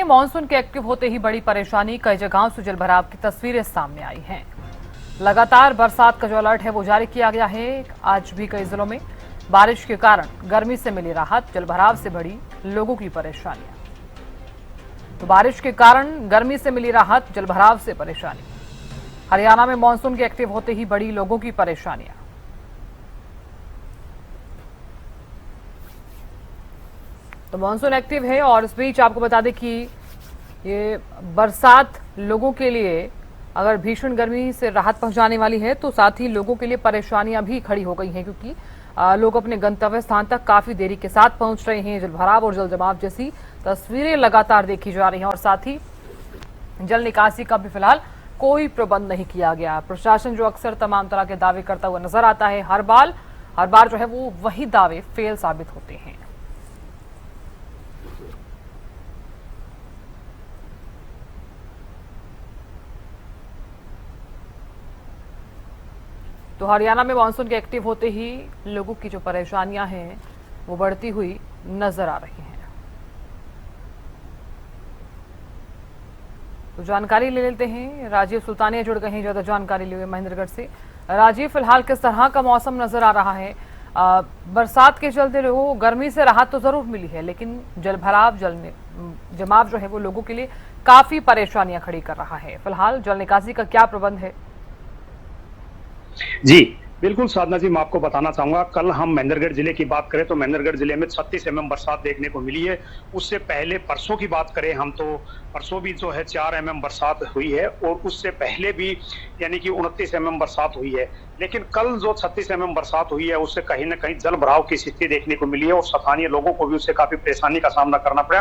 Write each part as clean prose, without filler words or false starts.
में मानसून के एक्टिव होते ही बड़ी परेशानी, कई जगहों से जलभराव की तस्वीरें सामने आई हैं। लगातार बरसात का जो अलर्ट है वो जारी किया गया है। आज भी कई जिलों में बारिश के कारण गर्मी से मिली राहत, जलभराव से बढ़ी लोगों की परेशानियां। तो बारिश के कारण गर्मी से मिली राहत, जलभराव से परेशानी। हरियाणा में मानसून के एक्टिव होते ही बढ़ी लोगों की परेशानियां। तो मानसून एक्टिव है और इस बीच आपको बता दें कि ये बरसात लोगों के लिए अगर भीषण गर्मी से राहत पहुंचाने वाली है, तो साथ ही लोगों के लिए परेशानियां भी खड़ी हो गई हैं, क्योंकि लोग अपने गंतव्य स्थान तक काफी देरी के साथ पहुंच रहे हैं। जलभराव और जल जमाव जैसी तस्वीरें लगातार देखी जा रही हैं और साथ ही जल निकासी का भी फिलहाल कोई प्रबंध नहीं किया गया। प्रशासन जो अक्सर तमाम तरह के दावे करता हुआ नजर आता है, हर बार जो है वो वही दावे फेल साबित होते हैं। तो हरियाणा में मानसून के एक्टिव होते ही लोगों की जो परेशानियां हैं वो बढ़ती हुई नजर आ रही हैं। तो जानकारी ले लेते हैं, राजीव सुल्तानिया जुड़ गए हैं ज्यादा जानकारी लिए महेंद्रगढ़ से। राजीव, फिलहाल किस तरह का मौसम नजर आ रहा है? बरसात के चलते लोगों को गर्मी से राहत तो जरूर मिली है, लेकिन जलभराव जमाव जो है वो लोगों के लिए काफी परेशानियां खड़ी कर रहा है। फिलहाल जल निकासी का क्या प्रबंध है? जी बिल्कुल साधना जी, मैं आपको बताना चाहूंगा, कल हम महेंद्रगढ़ जिले की बात करें तो महेंद्रगढ़ जिले में 36 mm बरसात देखने को मिली है। उससे पहले परसों की बात करें हम तो परसों भी जो है 4 mm बरसात हुई है और उससे पहले भी यानी कि 29 mm बरसात हुई है। लेकिन कल जो 36 mm बरसात हुई है उससे कहीं ना कहीं जल भराव की स्थिति देखने को मिली है और स्थानीय लोगों को भी उससे काफी परेशानी का सामना करना पड़ा,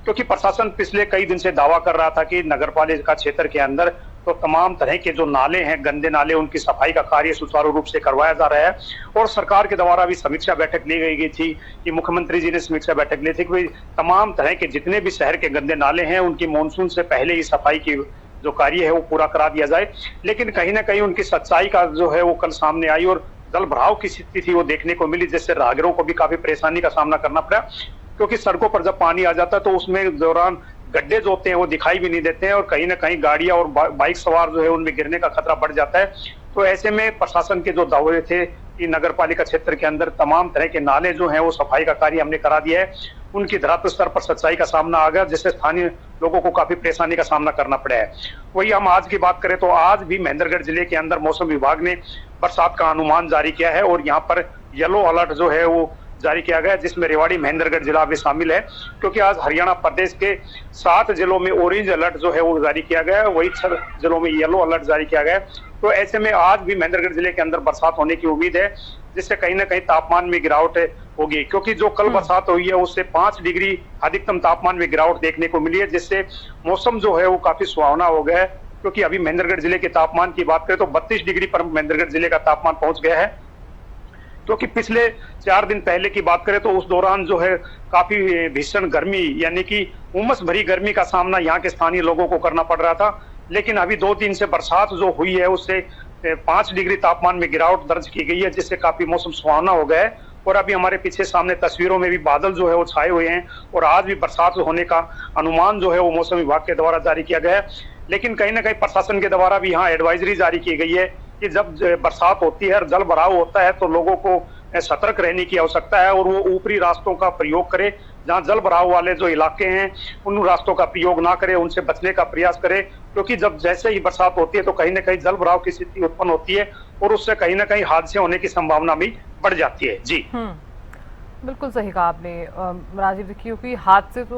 क्योंकि प्रशासन पिछले कई दिन से दावा कर रहा था कि नगर पालिका क्षेत्र के अंदर तो तमाम तरह के जो नाले हैं, गंदे नाले, उनकी सफाई का कार्य सुचारू रूप से करवाया जा रहा है। और सरकार के द्वारा भी समीक्षा बैठक ली गई थी कि मुख्यमंत्री जी ने समीक्षा बैठक ली थी कि तमाम तरह के जितने भी शहर के गंदे नाले हैं उनकी मानसून से पहले ही सफाई की जो कार्य है वो पूरा करा दिया जाए। लेकिन कहीं ना कहीं उनकी सच्चाई का जो है वो कल सामने आई और जल भराव की स्थिति थी वो देखने को मिली, जिससे राहगीरों को भी काफी परेशानी का सामना करना पड़ा, क्योंकि सड़कों पर जब पानी आ जाता है तो उसमें दौरान गड्ढे जो होते हैं वो दिखाई भी नहीं देते हैं और कहीं ना कहीं गाड़ियां और बाइक सवार जो है उनमें गिरने का खतरा बढ़ जाता है। तो ऐसे में प्रशासन के जो दावे थे कि नगर पालिका क्षेत्र के अंदर तमाम तरह के नाले जो हैं वो सफाई का कार्य हमने करा दिया है, उनकी धरातल स्तर पर सच्चाई का सामना आ गया, जिससे स्थानीय लोगों को काफी परेशानी का सामना करना पड़ा है। वही हम आज की बात करें तो आज भी महेंद्रगढ़ जिले के अंदर मौसम विभाग ने बरसात का अनुमान जारी किया है और यहाँ पर येलो अलर्ट जो है वो जारी किया गया, जिसमें रेवाड़ी महेंद्रगढ़ जिला भी शामिल है, क्योंकि आज हरियाणा प्रदेश के 7 जिलों में ऑरेंज अलर्ट जो है वो जारी किया गया है, वही 6 जिलों में येलो अलर्ट जारी किया गया है। तो ऐसे में आज भी महेंद्रगढ़ जिले के अंदर बरसात होने की उम्मीद है, जिससे कहीं ना कहीं तापमान में गिरावट होगी, क्योंकि जो कल बरसात हुई है उससे 5 डिग्री अधिकतम तापमान में गिरावट देखने को मिली है, जिससे मौसम जो है वो काफी सुहावना हो गया है। क्योंकि अभी महेंद्रगढ़ जिले के तापमान की बात करें तो 32 डिग्री पर महेंद्रगढ़ जिले का तापमान पहुंच गया है, क्योंकि पिछले 4 दिन पहले की बात करें तो उस दौरान जो है काफी भीषण गर्मी यानी कि उमस भरी गर्मी का सामना यहाँ के स्थानीय लोगों को करना पड़ रहा था। लेकिन अभी 2 दिन से बरसात जो हुई है उससे 5 डिग्री तापमान में गिरावट दर्ज की गई है, जिससे काफी मौसम सुहावना हो गया है। और अभी हमारे पीछे सामने तस्वीरों में भी बादल जो है वो छाए हुए हैं और आज भी बरसात होने का अनुमान जो है वो मौसम विभाग के द्वारा जारी किया गया है। लेकिन कहीं ना कहीं प्रशासन के द्वारा भी यहाँ एडवाइजरी जारी की गई है कि जब बरसात होती है और जल भराव होता है तो लोगों को सतर्क रहने की आवश्यकता है और वो ऊपरी रास्तों का प्रयोग करे, जहां जल भराव वाले जो इलाके हैं उन रास्तों का प्रयोग ना करे, उनसे बचने का प्रयास करे, क्योंकि जब जैसे ही बरसात होती है तो कहीं ना कहीं जल भराव की स्थिति उत्पन्न होती है और उससे कहीं ना कहीं हादसे होने की संभावना भी बढ़ जाती है। जी बिल्कुल सही कहा आपने राजीव, देखिए क्योंकि हादसे तो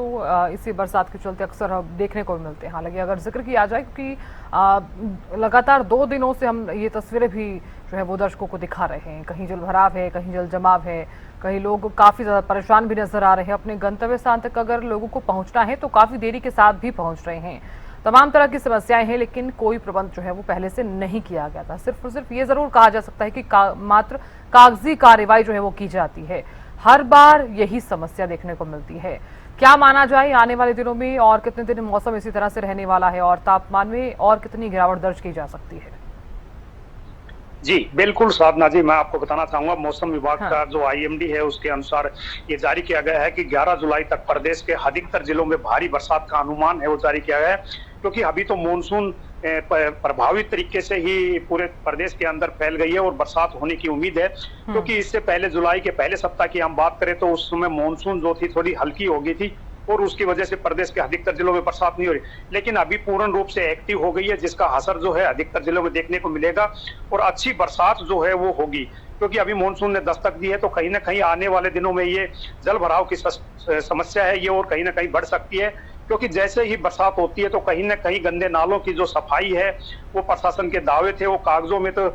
इसी बरसात के चलते अक्सर हम देखने को मिलते हैं। हालांकि अगर जिक्र किया जाए, क्योंकि लगातार 2 दिनों से हम ये तस्वीरें भी जो है वो दर्शकों को दिखा रहे हैं, कहीं जलभराव है, कहीं जल जमाव है, कहीं लोग काफी ज्यादा परेशान भी नजर आ रहे हैं। अपने गंतव्य स्थान तक अगर लोगों को पहुंचना है तो काफी देरी के साथ भी पहुंच रहे हैं। तमाम तरह की समस्याएं हैं, लेकिन कोई प्रबंध जो है वो पहले से नहीं किया गया था। सिर्फ और सिर्फ ये जरूर कहा जा सकता है कि मात्र कागजी कार्रवाई जो है वो की जाती है। हर बार यही समस्या देखने को मिलती है। क्या माना जाए आने वाले दिनों में और कितने दिन मौसम इसी तरह से रहने वाला है और तापमान में और कितनी गिरावट दर्ज की जा सकती है? जी, बिल्कुल साधना जी, मैं आपको बताना चाहूँगा मौसम विभाग हाँ। का जो आईएमडी है उसके अनुसार ये जारी किया गया है कि 11 जुलाई तक प्रदेश के अधिकतर जिलों में भारी बरसात का अनुमान है वो जारी किया गया है। क्योंकि अभी तो मानसून प्रभावित तरीके से ही पूरे प्रदेश के अंदर फैल गई है और बरसात होने की उम्मीद है। हुँ, क्योंकि इससे पहले जुलाई के पहले सप्ताह की हम बात करें तो उस समय मानसून जो थी थोड़ी हल्की हो गई थी और उसकी वजह से प्रदेश के अधिकतर जिलों में बरसात नहीं हो रही। लेकिन अभी पूर्ण रूप से एक्टिव हो गई है जिसका असर जो है अधिकतर जिलों में देखने को मिलेगा और अच्छी बरसात जो है वो होगी। क्योंकि अभी मानसून ने दस्तक दी है तो कहीं न कहीं आने वाले दिनों में ये जल भराव की समस्या है ये और कहीं न कहीं बढ़ सकती है। क्योंकि जैसे ही बरसात होती है तो कहीं न कहीं गंदे नालों की जो सफाई है, वो प्रशासन के दावे थे वो कागज़ों में तो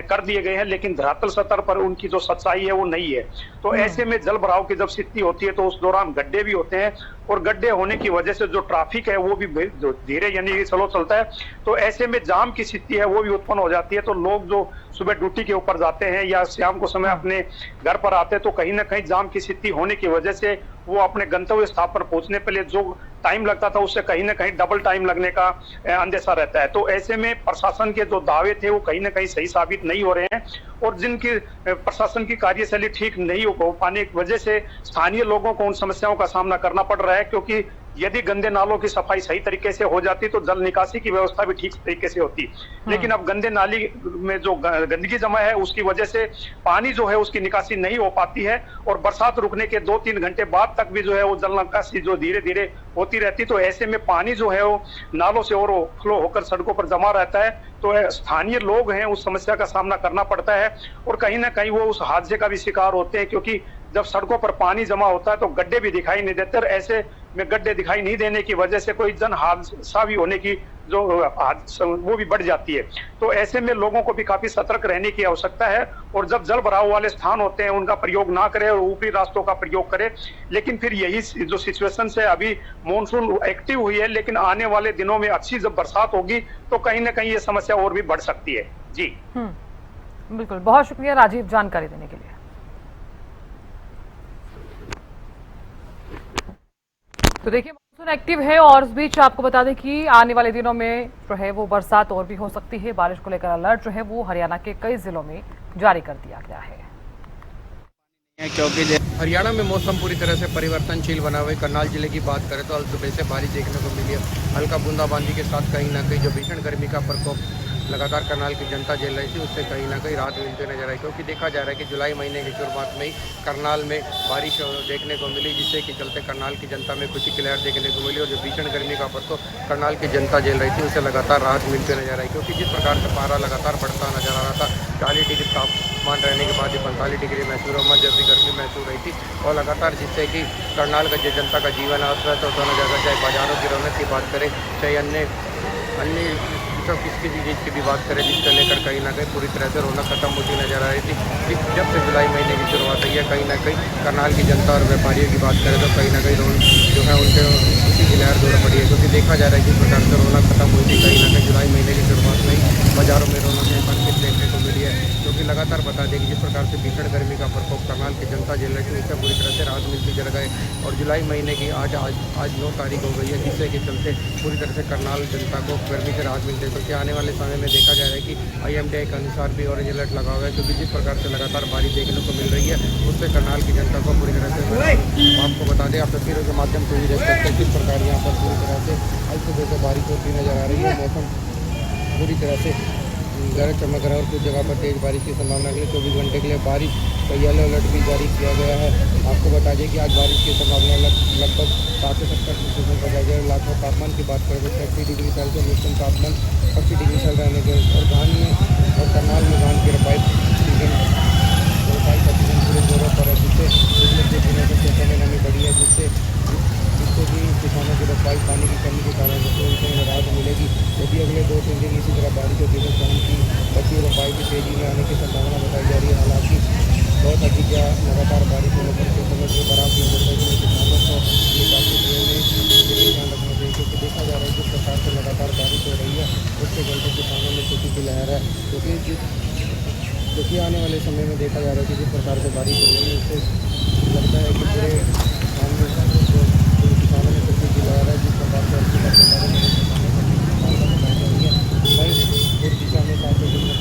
कर दिए गए हैं लेकिन धरातल सतह पर उनकी जो सच्चाई है वो नहीं है। तो हुँ, ऐसे में जल भराव की जब स्थिति होती है तो उस दौरान गड्ढे भी होते हैं और गड्ढे होने की वजह से जो ट्रैफिक है वो भी जो धीरे यानी स्लो चलता है। तो ऐसे में जाम की स्थिति है वो भी उत्पन्न हो जाती है। तो लोग जो सुबह ड्यूटी के ऊपर जाते हैं या शाम को समय हाँ। अपने घर पर आते हैं तो कहीं न कहीं जाम की स्थिति होने की वजह से वो अपने गंतव्य स्थान पर पहुँचने के लिए जो टाइम लगता था उससे कहीं न कहीं डबल टाइम लगने का अंदेशा रहता है। तो ऐसे में प्रशासन के जो दावे थे वो कहीं न कहीं सही साबित नहीं हो रहे हैं और जिनकी प्रशासन की कार्यशैली ठीक नहीं हो पाने की वजह से स्थानीय लोगों को उन समस्याओं का सामना करना पड़ रहा है। क्योंकि यदि गंदे नालों की सफाई सही तरीके से हो जाती तो जल निकासी की व्यवस्था भी ठीक तरीके से होती। लेकिन अब गंदे नाली में जो गंदगी जमा है उसकी वजह से पानी जो है उसकी निकासी नहीं हो पाती है और बरसात रुकने के 2-3 घंटे बाद तक भी जो है वो जल निकासी जो धीरे-धीरे होती रहती। तो ऐसे में पानी जो है वो नालों से और फ्लो होकर सड़कों पर जमा रहता है। तो स्थानीय लोग हैं उस समस्या का सामना करना पड़ता है और कहीं न कहीं वो उस हादसे का भी शिकार होते हैं। क्योंकि जब सड़कों पर पानी जमा होता है तो गड्ढे भी दिखाई नहीं देते और ऐसे में गड्ढे दिखाई नहीं देने की वजह से कोई जन हादसा भी होने की जो वो भी बढ़ जाती है। तो ऐसे में लोगों को भी काफी सतर्क रहने की आवश्यकता है और जब जल भराव वाले स्थान होते हैं उनका प्रयोग ना करें और ऊपरी रास्तों का प्रयोग करें। लेकिन फिर यही जो सिचुएशन है अभी मानसून एक्टिव हुई है लेकिन आने वाले दिनों में अच्छी जब बरसात होगी तो कहीं न कहीं ये समस्या और भी बढ़ सकती है। जी। बिल्कुल, बहुत शुक्रिया राजीव जानकारी देने के लिए। तो देखिए मानसून एक्टिव है और इस बीच आपको बता दें कि आने वाले दिनों में जो है वो बरसात और भी हो सकती है। बारिश को लेकर अलर्ट जो है वो हरियाणा के कई जिलों में जारी कर दिया गया है। क्योंकि हरियाणा में मौसम पूरी तरह से परिवर्तनशील बना हुआ है। करनाल जिले की बात करें तो आज सुबह से बारिश देखने को मिली है। हल्का बूंदाबांदी के साथ कहीं ना कहीं जो भीषण गर्मी का प्रकोप लगातार करनाल की जनता झेल रही थी उससे कहीं ना कहीं राहत मिलते नजर आई। क्योंकि देखा जा रहा है कि जुलाई महीने की शुरुआत में ही करनाल में बारिश देखने को मिली जिससे कि चलते करनाल की जनता में खुशी की लहर देखने को मिली और जो भीषण गर्मी का प्रकोप करनाल की जनता झेल रही थी उससे लगातार राहत मिलते नजर आई। क्योंकि जिस प्रकार से पारा लगातार बढ़ता नजर आ रहा था, 40 डिग्री तापमान रहने के बाद 45 डिग्री महसूस हुआ, जैसी गर्मी महसूस रही थी और लगातार जिससे कि करनाल का जो जनता का जीवन अस्त व्यस्त होता नजर आता। चाहे बाजारों की रौनक की बात करें चाहे अन्य किसी चीज़ की भी बात करें जिसको लेकर कहीं ना कहीं पूरी तरह से रौनक खत्म होती नजर आ रही थी। जब से जुलाई महीने की शुरुआत हुई है कहीं ना कहीं करनाल की जनता और व्यापारियों की बात करें तो कहीं ना कहीं रौनक जो है उनके खुशी की लहर दौड़ पड़ी है। क्योंकि देखा जा रहा है किस प्रकार से रौनक खत्म हुई थी कहीं ना कहीं जुलाई महीने की शुरुआत में ही बाजारों में रौनक संकेत देखने को मिली है। क्योंकि लगातार बता दें कि जिस प्रकार से भीषण गर्मी का प्रकोप करनाल की जनता झेल रही थी उससे पूरी तरह से राहत मिलती चल गए और जुलाई महीने की आज 9 तारीख हो गई है जिससे कि चलते पूरी तरह से करनाल जनता को गर्मी से राहत मिलती है। क्योंकि आने वाले समय में देखा जा रहा है कि IMDI के अनुसार भी ऑरेंज अलर्ट लगा हुआ है। क्योंकि जिस प्रकार से लगातार बारिश देखने को मिल रही है उससे करनाल की जनता को पूरी तरह से आपको बता दें आप तस्वीरों के माध्यम से भी देख सकते हैं किस प्रकार यहाँ पर पूरी तरह से आज सुबह से बारिश होती नजर आ रही है। मौसम पूरी तरह से गरज चमक रहा है और कुछ जगह पर तेज बारिश की संभावना के लिए 24 घंटे के लिए बारिश का येलो अलर्ट भी जारी किया गया है। आपको बता दें कि आज बारिश की संभावना लगभग 60 से 70% बताया गया है। लाखों तापमान की बात करें तो 30 डिग्री सेल्सियस न्यूनतम तापमान 30 डिग्री सेल्सियस रहने के और धान में और करनाल में धान की रोपाई का सीजन पूरे जोरों पर है जिससे पिछले कुछ दिनों से खेतों में नमी बढ़ी है जिससे भी किसानों की रोपाई पानी की कमी के कारण उनको राहत मिलेगी। यदि अगले 2-3 दिन इसी तरह बारिश होती है तो धान की बची रोपाई की तेजी में आने की संभावना बताई जा रही है। हालांकि बहुत अधिक या लगातार बारिश होने पर खेतों में जो खराब भी होता है किसानों को ये काफ़ी ध्यान रखना चाहिए। क्योंकि देखा जा रहा है जिस प्रकार से लगातार बारिश हो रही है उसके चलते किसानों में खुशी की लहर है। क्योंकि आने वाले समय में देखा जा रहा है कि जिस प्रकार से बारिश हो रही है उससे लगता है कि पूरे किसानों में खुशी की लहर है। जिस प्रकार से अच्छी दिशा में काफ़ी दिन में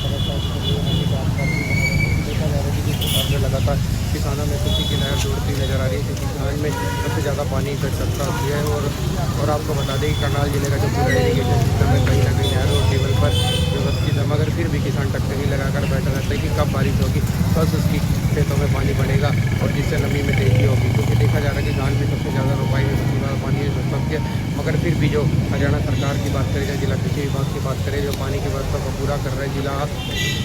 करनाल जिले का जो पूरा इरीगेशन सिस्टम है कहीं ना कहीं नहरों और टेबल पर व्यवस्थित है, मगर फिर भी किसान टकटकी लगाकर बैठा रहता है कि कब बारिश होगी, कब उसकी खेतों में पानी बढ़ेगा और जिससे नमी में तेजी होगी। क्योंकि देखा जा रहा है कि धान में सबसे ज़्यादा रोपाई में सबसे ज़्यादा पानी है सबके, मगर फिर भी जो हरियाणा सरकार की बात करें या जिला कृषि विभाग की बात करें, जो पानी की व्यवस्था को पूरा कर रहा है जिला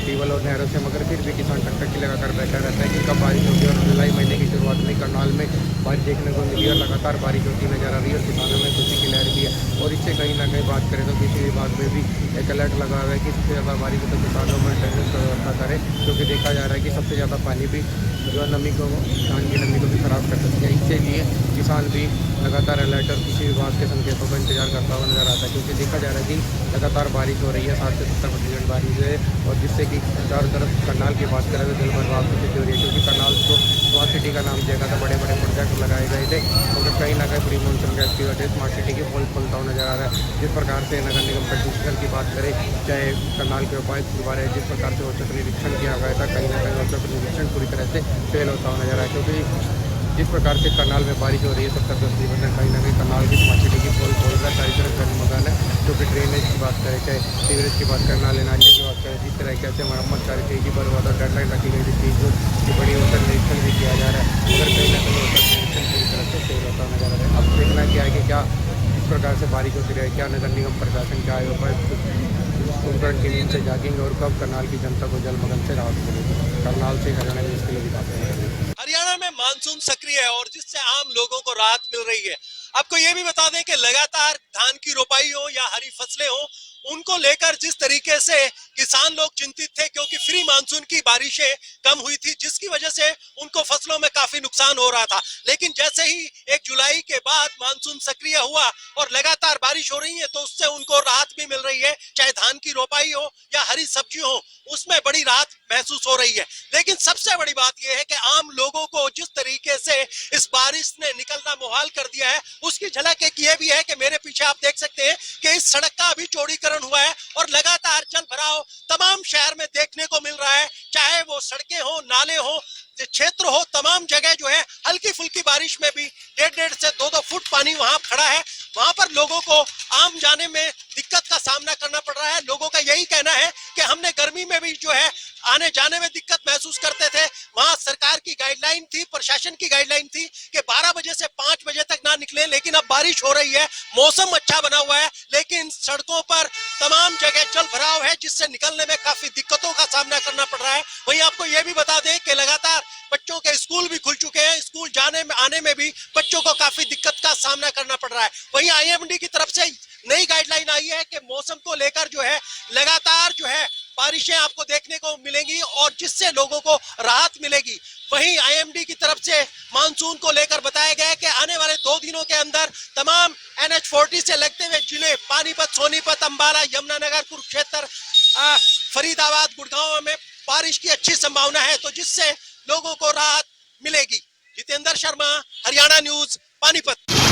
टेबल और नहरों से, मगर फिर भी किसान टकटकी लगाकर बैठा रहता है कि कब बारिश होगी। और जुलाई महीने की शुरुआत में करनाल में बारिश देखने को मिली और लगातार बारिश होती नजर आ रही है और किसानों में खुशी की लहर भी है। और इससे कहीं ना कहीं बात करें तो कृषि विभाग में भी एक अलर्ट लगा हुआ है कि सबसे ज़्यादा बारिश हो तो किसानों में ड्रेनेज की व्यवस्था करें, क्योंकि देखा जा रहा है कि सबसे ज़्यादा पानी भी जो है नमी को, धान की नमी को भी खराब कर सकती है। इसके लिए किसान भी लगातार अलर्ट और कृषि विभाग के संकेतों का इंतजार करता हुआ नजर आता है, क्योंकि देखा जा रहा है कि लगातार बारिश हो रही है, 60 से 70% बारिश है, और जिससे कि चारों तरफ करनाल की बात करें तो जल भराव की स्थिति हो रही है। क्योंकि करनाल को स्मार्ट सिटी का नाम दिया गया था, बड़े बड़े प्रोजेक्ट लगाए गए थे, मगर कहीं ना कहीं प्री मानसून गैस की वजह से स्मार्ट सिटी की पोल खुलता हुआ नजर आ रहा है। जिस प्रकार से नगर निगम प्रशासन की बात करें, चाहे करनाल के उपायुक्त के बारे जिस प्रकार से औचक निरीक्षण किया गया था, कहीं ना कहीं औचक निरीक्षण पूरी तरह से फेल होता हुआ नजर आया। क्योंकि जिस प्रकार से करनाल में बारिश हो रही है 70-80% कहीं ना कहीं करनाल की स्मार्ट सिटी की पोल खोल रहा है, सारी तरफ जलमग्न है। जो कि ड्रेनेज की बात करें, चाहे सीवरेज की बात करें, नाले नाले की बात करें, जिस तरह कैसे मरम्मत कार्य तेजी पर हुआ था, डेडलाइन रखी गई थी 30 जून की, बड़ी औचक निरीक्षण भी किया जा रहा है, मगर कहीं ना कहीं औचक निरीक्षण पूरी तरह से फेल होता नजर आ रहा है। अब देखना क्या है कि क्या इस प्रकार से बारिश होती रहे, क्या नगर निगम प्रशासन क्या है कुंभकर्ण की नींद से जागेंगे और कब करनाल की जनता को जलमग्न से राहत मिलेगी। करनाल से हरियाणा न्यूज़ के लिए भी बात करेंगे। हरियाणा में मानसून सक्रिय है और जिससे आम लोगों को राहत मिल रही है। आपको ये भी बता दें कि लगातार धान की रोपाई हो या हरी फसलें हो, उनको लेकर जिस तरीके से किसान लोग चिंतित थे, क्योंकि फ्री मानसून की बारिशें कम हुई थी, जिसकी वजह से उनको फसलों में काफी नुकसान हो रहा था। लेकिन जैसे ही 1 जुलाई के बाद मानसून सक्रिय हुआ और लगातार बारिश हो रही है, तो उससे उनको राहत भी मिल रही है, चाहे धान की रोपाई हो या हरी सब्जी हो, उसमें बड़ी राहत महसूस हो रही है। लेकिन सबसे बड़ी बात यह है कि आम लोगों को जिस तरीके से इस बारिश ने निकलना मुहाल कर दिया है, उसकी झलक एक ये भी है कि मेरे पीछे आप देख सकते हैं कि इस सड़क का अभी चौड़ीकरण हुआ है और लगातार जल भराव तमाम शहर में देखने को मिल रहा है। चाहे वो सड़कें हो, नाले हो, क्षेत्र हो, तमाम जगह जो है हल्की फुल्की बारिश में भी 1.5 से 2-2 फुट पानी वहां खड़ा है। वहां पर लोगों को आम जाने में दिक्कत का सामना करना पड़ रहा है। लोगों का यही कहना है कि हमने गर्मी में भी जो है आने जाने में दिक्कत महसूस करते थे। वहां सरकार की गाइडलाइन थी, प्रशासन की गाइडलाइन थी कि 12 बजे से 5 बजे तक ना निकले, लेकिन अब बारिश हो रही है, मौसम अच्छा बना हुआ है, लेकिन सड़कों पर तमाम जगह जल भराव है, जिससे निकलने में काफी दिक्कतों का सामना करना पड़ रहा है। वहीं आपको यह भी बता दें कि लगातार बच्चों के स्कूल भी खुल चुके हैं, स्कूल जाने में आने में भी बच्चों को काफी दिक्कत का सामना करना पड़ रहा है। वहीं आईएमडी की तरफ से नई गाइडलाइन आई है कि मौसम को लेकर जो है लगातार जो है बारिशें आपको देखने को मिलेंगी और जिससे लोगों को राहत मिलेगी। वहीं आईएमडी की तरफ से मानसून को लेकर बताया गया है कि आने वाले 2 दिनों के अंदर तमाम NH40 से लगते हुए जिले पानीपत, सोनीपत, अंबाला, यमुनानगर, कुरुक्षेत्र, फरीदाबाद, गुड़गांव में बारिश की अच्छी संभावना है, तो जिससे लोगों को राहत मिलेगी। जितेंद्र शर्मा, हरियाणा न्यूज, पानीपत।